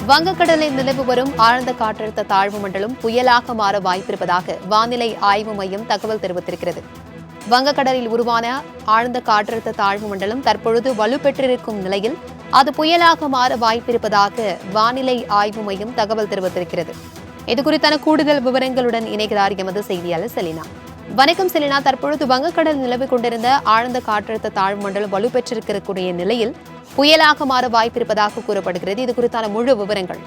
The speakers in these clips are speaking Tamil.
வங்கக்கடலில் நிலவு வரும் ஆழ்ந்த காற்றழுத்த தாழ்வு மண்டலம் புயலாக மாற வாய்ப்பிருப்பதாக வானிலை ஆய்வு மையம் தகவல் தெரிவித்திருக்கிறது. வங்கக்கடலில் உருவான ஆழ்ந்த காற்றழுத்த தாழ்வு மண்டலம் தற்பொழுது வலுப்பெற்றிருக்கும் நிலையில் அது புயலாக மாற வாய்ப்பிருப்பதாக வானிலை ஆய்வு மையம் தகவல் தெரிவித்திருக்கிறது. இதுகுறித்தான கூடுதல் விவரங்களுடன் இணைகிறார் எமது செய்தியாளர் செலினா. வணக்கம் செலினா. தற்பொழுது வங்கக்கடல் நிலவு கொண்டிருந்த ஆழ்ந்த காற்றழுத்த தாழ்வு மண்டலம் வலுப்பெற்றிருக்கக்கூடிய நிலையில் புயலாக மாற வாய்ப்பிருப்பதாக கூறப்படுகிறது. இது குறித்தான முழு விவரங்கள்.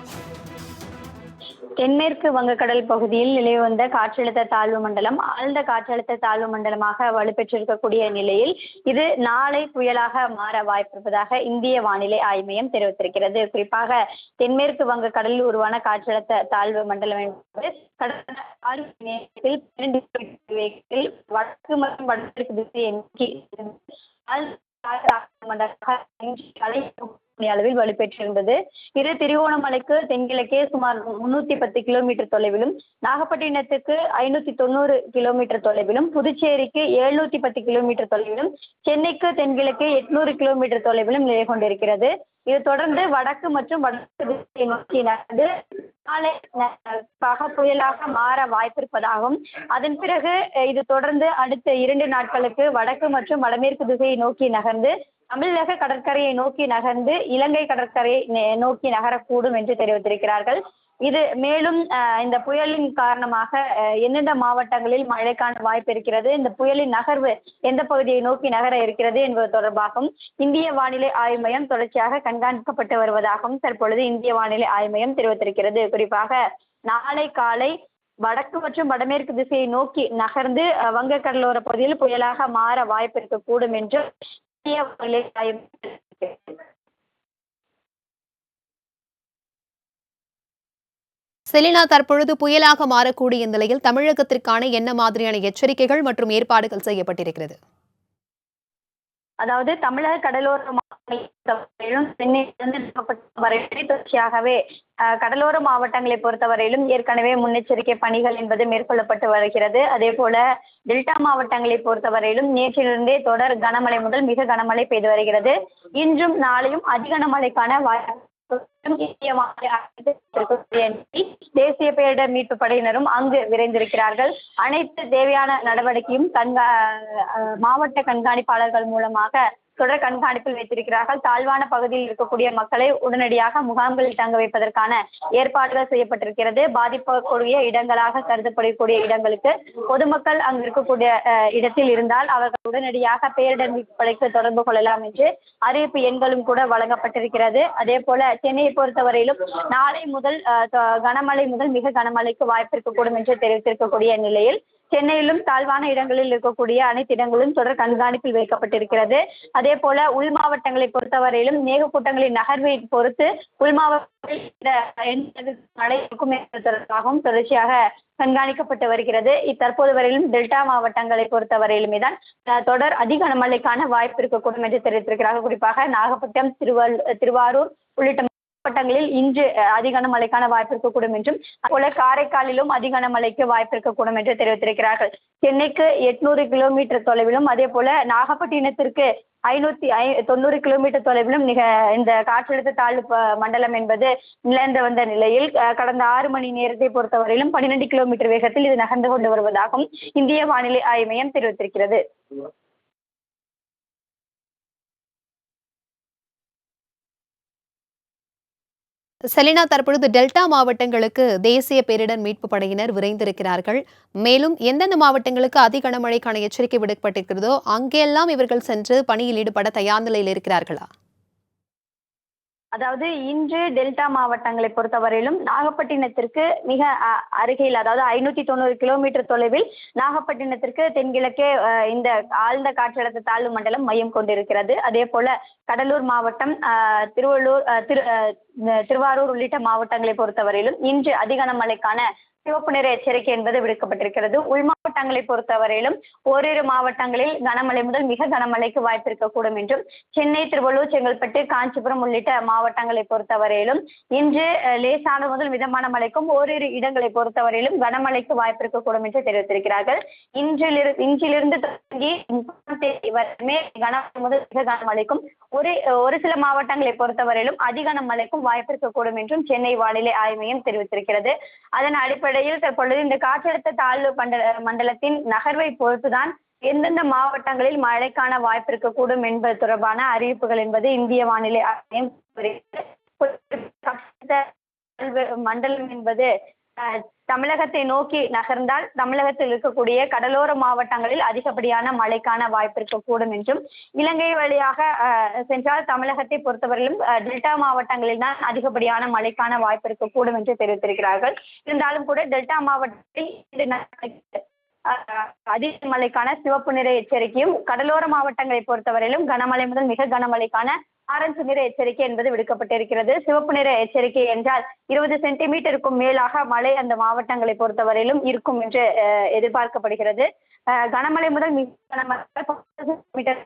தென்மேற்கு வங்கக்கடல் பகுதியில் நிலவி வந்த காற்றழுத்த தாழ்வு மண்டலம் ஆழ்ந்த காற்றழுத்த தாழ்வு மண்டலமாக வலுப்பெற்றிருக்கக்கூடிய நிலையில் இது நாளை புயலாக மாற வாய்ப்பிருப்பதாக இந்திய வானிலை ஆய்வு மையம் தெரிவித்திருக்கிறது. குறிப்பாக தென்மேற்கு வங்கக்கடலில் உருவான காற்றழுத்த தாழ்வு மண்டலம் என்பது கடந்த 6 மணி நேரத்தில் 12 கிலோமீட்டர் வேகத்தில் வடக்கு மற்றும் வடகிழக்கு திசையை நோக்கி அளவில் வலுப்பெற்றிருந்தது. இது திருகோணமலைக்கு தென்கிழக்கே சுமார் 310 கிலோமீட்டர் தொலைவிலும், நாகப்பட்டினத்துக்கு 590 கிலோமீட்டர் தொலைவிலும், புதுச்சேரிக்கு 710 கிலோமீட்டர் தொலைவிலும், சென்னைக்கு தென்கிழக்கே 800 கிலோமீட்டர் தொலைவிலும் நிலை கொண்டிருக்கிறது. இது தொடர்ந்து வடக்கு மற்றும் வடக்கு திசையை நோக்கி நகர்ந்து நாளை புயலாக மாற வாய்ப்பிருப்பதாகவும், அதன் பிறகு இது தொடர்ந்து அடுத்த 2 நாட்களுக்கு வடக்கு மற்றும் வடமேற்கு திசையை நோக்கி நகர்ந்து தமிழக கடற்கரையை நோக்கி நகர்ந்து இலங்கை கடற்கரையை நோக்கி நகரக்கூடும் என்று தெரிவித்திருக்கிறார்கள். இது மேலும் இந்த புயலின் காரணமாக எந்தெந்த மாவட்டங்களில் மழைக்கான வாய்ப்பு இருக்கிறது, இந்த புயலின் நகர்வு எந்த பகுதியை நோக்கி நகர இருக்கிறது என்பது தொடர்பாகவும் இந்திய வானிலை ஆய்வு மையம் தொடர்ச்சியாக கண்காணிக்கப்பட்டு வருவதாகவும் தற்பொழுது இந்திய வானிலை ஆய்வு மையம் தெரிவித்திருக்கிறது. குறிப்பாக நாளை காலை வடக்கு மற்றும் வடமேற்கு திசையை நோக்கி நகர்ந்து வங்கக்கடலோர பகுதியில் புயலாக மாற வாய்ப்பு இருக்கக்கூடும் என்று இந்திய வானிலை ஆய்வு செலினா, தற்பொழுது புயலாக மாறக்கூடிய நிலையில் தமிழகத்திற்கான என்ன மாதிரியான எச்சரிக்கைகள் மற்றும் ஏற்பாடுகள் செய்யப்பட்டிருக்கிறது? அதாவது தமிழக கடலோர மாவட்டங்களிலும் சென்னையிலிருந்து தொடர்ச்சியாகவே கடலோர மாவட்டங்களை பொறுத்தவரையிலும் ஏற்கனவே முன்னெச்சரிக்கை பணிகள் என்பது மேற்கொள்ளப்பட்டு வருகிறது. அதே போல டெல்டா மாவட்டங்களை பொறுத்தவரையிலும் நேற்றிலிருந்தே தொடர் கனமழை முதல் மிக கனமழை பெய்து வருகிறது. இன்றும் நாளையும் அதிகனமழைக்கான தேசிய பேரிடர் மீட்பு படையினரும் அங்கு விரைந்திருக்கிறார்கள். அனைத்து தேவையான நடவடிக்கையும் மாவட்ட கண்காணிப்பாளர்கள் மூலமாக தொடர் கண்காணிப்பில் வைத்திருக்கிறார்கள். தாழ்வான பகுதியில் இருக்கக்கூடிய மக்களை உடனடியாக முகாம்களில் தங்க வைப்பதற்கான ஏற்பாடுகள் செய்யப்பட்டிருக்கிறது. பாதிப்பக்கூடிய இடங்களாக கருதப்படக்கூடிய இடங்களுக்கு பொதுமக்கள் அங்கு இருக்கக்கூடிய இடத்தில் இருந்தால் அவர்கள் உடனடியாக பேரிடர் மீட்பு படைக்கு தொடர்பு கொள்ளலாம் என்று அறிவிப்பு எண்களும் கூட வழங்கப்பட்டிருக்கிறது. அதே போல சென்னையை பொறுத்தவரையிலும் நாளை முதல் கனமழை முதல் மிக கனமழைக்கு வாய்ப்பு இருக்கக்கூடும் என்று தெரிவித்திருக்கக்கூடிய நிலையில் சென்னையிலும் தாழ்வான இடங்களில் இருக்கக்கூடிய அனைத்து இடங்களும் தொடர் கண்காணிப்பில் வைக்கப்பட்டிருக்கிறது. அதே போல உள் மாவட்டங்களை பொறுத்தவரையிலும் மேகக்கூட்டங்களின் நகர்வை பொறுத்து உள் மாவட்டங்களில் மழை இருக்கும் என்பதற்காகவும் தொடர்ச்சியாக கண்காணிக்கப்பட்டு வருகிறது. தற்போது வரையிலும் டெல்டா மாவட்டங்களை பொறுத்தவரையிலுமே தான் தொடர் அதிக கனமழைக்கான வாய்ப்பு இருக்கக்கூடும் என்று தெரிவித்திருக்கிறார்கள். குறிப்பாக நாகப்பட்டினம், திருவாரூர் உள்ளிட்ட மாவட்டங்களில் இன்று அதிக மழைக்கான வாய்ப்பு இருக்கக்கூடும் என்றும், அதுபோல காரைக்காலிலும் அதிக மழைக்கு வாய்ப்பு இருக்கக்கூடும் என்று தெரிவித்திருக்கிறார்கள். சென்னைக்கு 800 கிலோமீட்டர் தொலைவிலும், அதே போல நாகப்பட்டினத்திற்கு 590 கிலோமீட்டர் தொலைவிலும் இந்த காற்றழுத்த தாழ்வு மண்டலம் என்பது நிலர்ந்து வந்த நிலையில் கடந்த 6 மணி நேரத்தை பொறுத்தவரையிலும் 12 கிலோமீட்டர் வேகத்தில் இது நகர்ந்து கொண்டு வருவதாகவும் இந்திய வானிலை ஆய்வு மையம் தெரிவித்திருக்கிறது. செலினா, தற்பொழுது டெல்டா மாவட்டங்களுக்கு தேசிய பேரிடர் மீட்பு படையினர் விரைந்திருக்கிறார்கள். மேலும் எந்தெந்த மாவட்டங்களுக்கு அதிக கனமழைக்கான எச்சரிக்கை விடுக்கப்பட்டிருக்கிறதோ அங்கெல்லாம் இவர்கள் சென்று பணியில் ஈடுபட தயார் நிலையில் இருக்கிறார்களா? அதாவது இன்று டெல்டா மாவட்டங்களை பொறுத்தவரையிலும் நாகப்பட்டினத்திற்கு மிக அருகில், அதாவது 590 கிலோமீட்டர் தொலைவில் நாகப்பட்டினத்திற்கு தென்கிழக்கே இந்த ஆழ்ந்த காற்றழுத்த தாழ்வு மண்டலம் மையம் கொண்டிருக்கிறது. அதே போல கடலூர் மாவட்டம், திருவாரூர் உள்ளிட்ட மாவட்டங்களை பொறுத்தவரையிலும் இன்று அதிக கனமழைக்கான சிவப்பு நிற எச்சரிக்கை என்பது விடுக்கப்பட்டிருக்கிறது. உள் மாவட்டங்களை பொறுத்தவரையிலும் ஓரிரு மாவட்டங்களில் கனமழை முதல் மிக கனமழைக்கு வாய்ப்பு இருக்கக்கூடும் என்றும், சென்னை, திருவள்ளூர், செங்கல்பட்டு, காஞ்சிபுரம் உள்ளிட்ட மாவட்டங்களை பொறுத்தவரையிலும் இன்று லேசான முதல் மிதமான மழைக்கும் ஓரிரு இடங்களை பொறுத்தவரையிலும் கனமழைக்கு வாய்ப்பு இருக்கக்கூடும் என்று தெரிவித்திருக்கிறார்கள். இன்றிலிருந்து தொடங்கி 30ஆம் தேதி வரையுமே கனமழை முதல் மிக கனமழைக்கும் ஒரு சில மாவட்டங்களை பொறுத்தவரையிலும் அதிகனமழைக்கும் வாய்ப்பு இருக்கக்கூடும் என்றும் சென்னை வானிலை ஆய்வு மையம் தெரிவித்திருக்கிறது. அதன் அடிப்படையில் தற்பொழுது இந்த காற்றழுத்த தாழ்வு மண்டலத்தின் நகர்வை பொறுத்துதான் எந்தெந்த மாவட்டங்களில் மழைக்கான வாய்ப்பு இருக்கக்கூடும் என்பது தொடர்பான அறிவிப்புகள் என்பது இந்திய வானிலை ஆய்வு மண்டலம் என்பது தமிழகத்தை நோக்கி நகர்ந்தால் தமிழகத்தில் இருக்கக்கூடிய கடலோர மாவட்டங்களில் அதிகப்படியான மழைக்கான வாய்ப்பு இருக்கக்கூடும் என்றும், இலங்கை வழியாக சென்றால் தமிழகத்தை பொறுத்தவரையிலும் டெல்டா மாவட்டங்களில் தான் அதிகப்படியான மழைக்கான வாய்ப்பு இருக்கக்கூடும் என்று தெரிவித்திருக்கிறார்கள். இருந்தாலும் கூட டெல்டா மாவட்டத்தில் அதிக மழைக்கான சிவப்பு நிற எச்சரிக்கையும், கடலோர மாவட்டங்களை பொறுத்தவரையிலும் கனமழை முதல் மிக கனமழைக்கான ஆரஞ்சு நிற எச்சரிக்கை என்பது விடுக்கப்பட்டிருக்கிறது. சிவப்பு நிற எச்சரிக்கை என்றால் 20 சென்டிமீட்டருக்கும் மேலாக மழை அந்த மாவட்டங்களை பொறுத்தவரையிலும் இருக்கும் என்று எதிர்பார்க்கப்படுகிறது. கனமழை முதல் மிக கனமழை 10 சென்டிமீட்டர்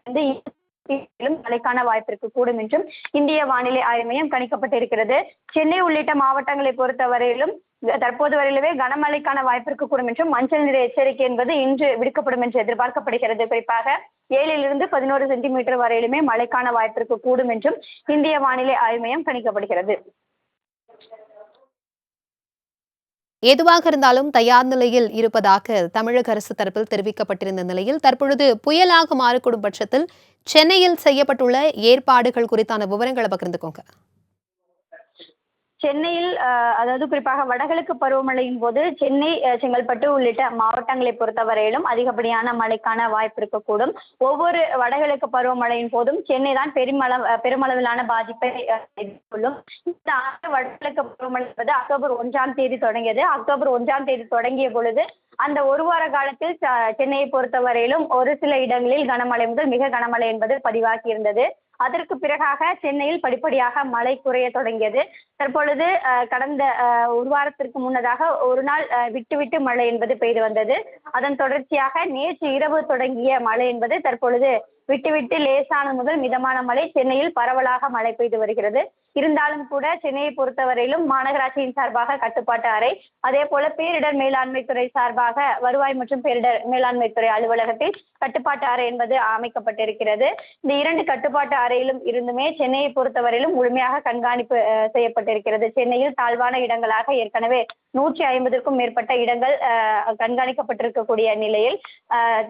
மழைக்கான வாய்ப்பு இருக்கக்கூடும் என்றும் இந்திய வானிலை ஆய்வு மையம் கணிக்கப்பட்டிருக்கிறது. சென்னை உள்ளிட்ட மாவட்டங்களை பொறுத்தவரையிலும் தற்போது வரையிலவே கனமழைக்கான வாய்ப்பு இருக்கக்கூடும் என்றும் மஞ்சள் நிற எச்சரிக்கை என்பது இன்று விடுக்கப்படும் என்று எதிர்பார்க்கப்படுகிறது. குறிப்பாக 7 to 11 சென்டிமீட்டர் வரையிலுமே மழைக்கான வாய்ப்பு இருக்கக்கூடும் என்றும் இந்திய வானிலை ஆய்வு மையம் கணிக்கப்படுகிறது. எதுவாக இருந்தாலும் தயார் நிலையில் இருப்பதாக தமிழக அரசு தரப்பில் தெரிவிக்கப்பட்டிருந்த நிலையில் தற்பொழுது புயலாக மாறக்கூடும் பட்சத்தில் சென்னையில் செய்யப்பட்டுள்ள ஏற்பாடுகள் குறித்தான விவரங்களை பகிர்ந்துக்கோங்க. சென்னையில் அதாவது குறிப்பாக வடகிழக்கு பருவமழையின் போது சென்னை, செங்கல்பட்டு உள்ளிட்ட மாவட்டங்களை பொறுத்தவரையிலும் அதிகப்படியான மழைக்கான வாய்ப்பு இருக்கக்கூடும். ஒவ்வொரு வடகிழக்கு பருவமழையின் போதும் சென்னை தான் பெருமளவிலான பாதிப்பை எதிர்கொள்ளும். இந்த ஆண்டு வடகிழக்கு பருவமழை என்பது அக்டோபர் 1ஆம் தேதி தொடங்கியது. அக்டோபர் 1ஆம் தேதி தொடங்கிய பொழுது அந்த ஒரு வார காலத்தில் சென்னையை பொறுத்தவரையிலும் ஒரு சில இடங்களில் கனமழை முதல் மிக கனமழை என்பது பதிவாகி இருந்தது. அதற்கு பிறகாக சென்னையில் படிப்படியாக மழை குறைய தொடங்கியது. தற்பொழுது கடந்த ஒரு வாரத்திற்கு முன்னதாக ஒரு நாள் விட்டு விட்டு மழை என்பது பெய்து வந்தது. அதன் தொடர்ச்சியாக நேற்று இரவு தொடங்கிய மழை என்பது தற்பொழுது விட்டுவிட்டு லேசான முதல் மிதமான மழை சென்னையில் பரவலாக மழை பெய்து வருகிறது. இருந்தாலும் கூட சென்னையை பொறுத்தவரையிலும் மாநகராட்சியின் சார்பாக கட்டுப்பாட்டு அறை, அதே போல பேரிடர் மேலாண்மை துறை சார்பாக வருவாய் மற்றும் பேரிடர் மேலாண்மை துறை அலுவலகத்தில் கட்டுப்பாட்டு அறை என்பது அமைக்கப்பட்டிருக்கிறது. இந்த 2 கட்டுப்பாட்டு அறையிலும் இருந்துமே சென்னையை பொறுத்தவரையிலும் முழுமையாக கண்காணிப்பு செய்யப்பட்டிருக்கிறது. சென்னையில் தாழ்வான இடங்களாக ஏற்கனவே 150க்கும் மேற்பட்ட இடங்கள் கண்காணிக்கப்பட்டிருக்கக்கூடிய நிலையில்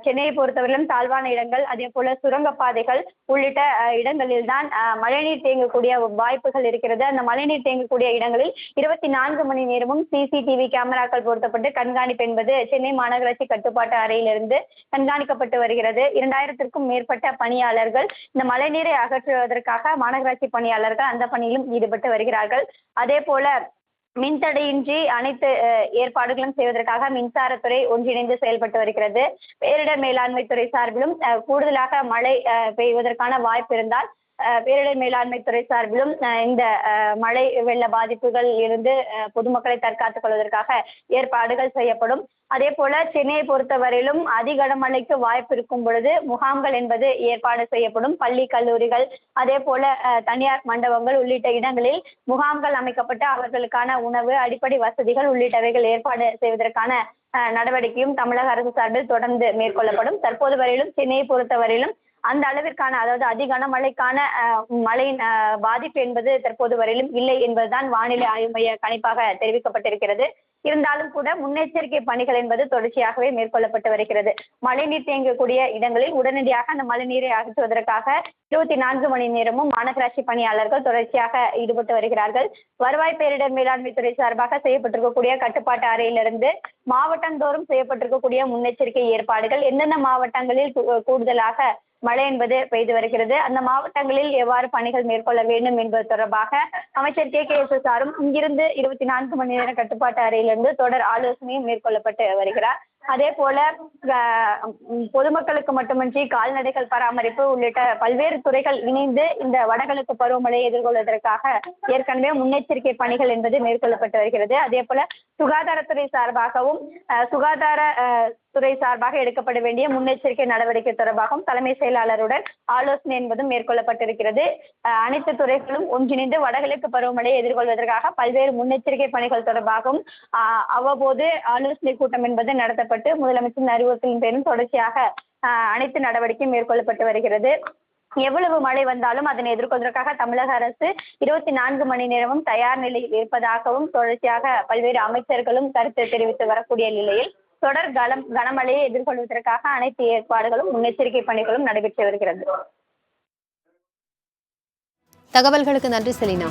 சென்னையை பொறுத்தவரையிலும் தாழ்வான இடங்கள், அதே போல சுரங்கப்பாதைகள் உள்ளிட்ட இடங்களில் தான் மழைநீர் தேங்கக்கூடிய வாய்ப்புகள் இருக்கிறது. அந்த மழைநீர் தேங்கக்கூடிய இடங்களில் 24 மணி நேரமும் சிசிடிவி கேமராக்கள் பொருத்தப்பட்டு கண்காணிப்பு என்பது சென்னை மாநகராட்சி கட்டுப்பாட்டு அறையிலிருந்து கண்காணிக்கப்பட்டு வருகிறது. 2000க்கும் மேற்பட்ட பணியாளர்கள் இந்த மழைநீரை அகற்றுவதற்காக மாநகராட்சி பணியாளர்கள் அந்த பணியிலும் ஈடுபட்டு வருகிறார்கள். அதே போல மின்தடையின்றி அனைத்து ஏற்பாடுகளும் செய்வதற்காக மின்சாரத்துறை ஒன்றிணைந்து செயல்பட்டு வருகிறது. பேரிடர் மேலாண்மை துறை சார்பிலும் கூடுதலாக மழை பெய்வதற்கான வாய்ப்பு இருந்தால் பேரிடர் மேலாண்மை துறை சார்பிலும் இந்த மழை வெள்ள பாதிப்புகள் இருந்து பொதுமக்களை தற்காத்துக் கொள்வதற்காக ஏற்பாடுகள் செய்யப்படும். அதே போல சென்னையை பொறுத்தவரையிலும் அதிகனமழைக்கு வாய்ப்பு இருக்கும் பொழுது முகாம்கள் என்பது ஏற்பாடு செய்யப்படும். பள்ளி, கல்லூரிகள், அதே போல தனியார் மண்டபங்கள் உள்ளிட்ட இடங்களில் முகாம்கள் அமைக்கப்பட்டு அவர்களுக்கான உணவு, அடிப்படை வசதிகள் உள்ளிட்டவைகள் ஏற்பாடு செய்வதற்கான நடவடிக்கையும் தமிழக அரசு சார்பில் தொடர்ந்து மேற்கொள்ளப்படும். தற்போது வரையிலும் சென்னையை பொறுத்தவரையிலும் அந்த அளவிற்கான, அதாவது அதிகனமழைக்கான மழையின் பாதிப்பு என்பது தற்போது வரையிலும் இல்லை என்பதுதான் வானிலை ஆய்வு மைய கணிப்பாக தெரிவிக்கப்பட்டிருக்கிறது. இருந்தாலும் கூட முன்னெச்சரிக்கை பணிகள் என்பது தொடர்ச்சியாகவே மேற்கொள்ளப்பட்டு வருகிறது. மழைநீர் தேங்கக்கூடிய இடங்களில் உடனடியாக அந்த மழைநீரை அகற்றுவதற்காக 24 மணி நேரமும் மாநகராட்சி பணியாளர்கள் தொடர்ச்சியாக ஈடுபட்டு வருகிறார்கள். வருவாய் பேரிடர் மேலாண்மை துறை சார்பாக செய்யப்பட்டிருக்கக்கூடிய கட்டுப்பாட்டு அறையிலிருந்து மாவட்டந்தோறும் செய்யப்பட்டிருக்கக்கூடிய முன்னெச்சரிக்கை ஏற்பாடுகள், எந்தெந்த மாவட்டங்களில் கூடுதலாக மழை என்பது பெய்து வருகிறது, அந்த மாவட்டங்களில் எவ்வாறு பணிகள் மேற்கொள்ள வேண்டும் என்பது தொடர்பாக அமைச்சர் KKSSR இங்கிருந்து 24 மணி நேர கட்டுப்பாட்டு அறையிலிருந்து தொடர் ஆலோசனையும் மேற்கொள்ளப்பட்டு வருகிறார். அதே போல பொதுமக்களுக்கு மட்டுமின்றி கால்நடைகள் பராமரிப்பு உள்ளிட்ட பல்வேறு துறைகள் இணைந்து இந்த வடகிழக்கு பருவமழையை எதிர்கொள்வதற்காக ஏற்கனவே முன்னெச்சரிக்கை பணிகள் என்பது மேற்கொள்ளப்பட்டு வருகிறது. அதே போல சுகாதாரத்துறை சார்பாகவும் துறை சார்பாக எடுக்கப்பட வேண்டிய முன்னெச்சரிக்கை நடவடிக்கை தொடர்பாகவும் தலைமை செயலாளருடன் ஆலோசனை என்பதும் மேற்கொள்ளப்பட்டிருக்கிறது. அனைத்து துறைகளும் ஒன்றிணைந்து வடகிழக்கு பருவமழையை எதிர்கொள்வதற்காக பல்வேறு முன்னெச்சரிக்கை பணிகள் தொடர்பாகவும் அவ்வப்போது ஆலோசனை கூட்டம் என்பது நடத்தப்பட்டு முதலமைச்சரின் அறிவுறுத்தலின் பேரும் தொடர்ச்சியாக அனைத்து நடவடிக்கையும் மேற்கொள்ளப்பட்டு வருகிறது. எவ்வளவு மழை வந்தாலும் அதனை எதிர்கொள்வதற்காக தமிழக அரசு 24 மணி நேரமும் தயார் நிலையில் இருப்பதாகவும் தொடர்ச்சியாக பல்வேறு அமைச்சர்களும் கருத்து தெரிவித்து வரக்கூடிய நிலையில் தொடர் கனமழையை எதிர்கொள்வதற்காக அனைத்து ஏற்பாடுகளும் முன்னெச்சரிக்கை பணிகளும் நடைபெற்று வருகிறது. தகவல்களுக்கு நன்றி செலினா.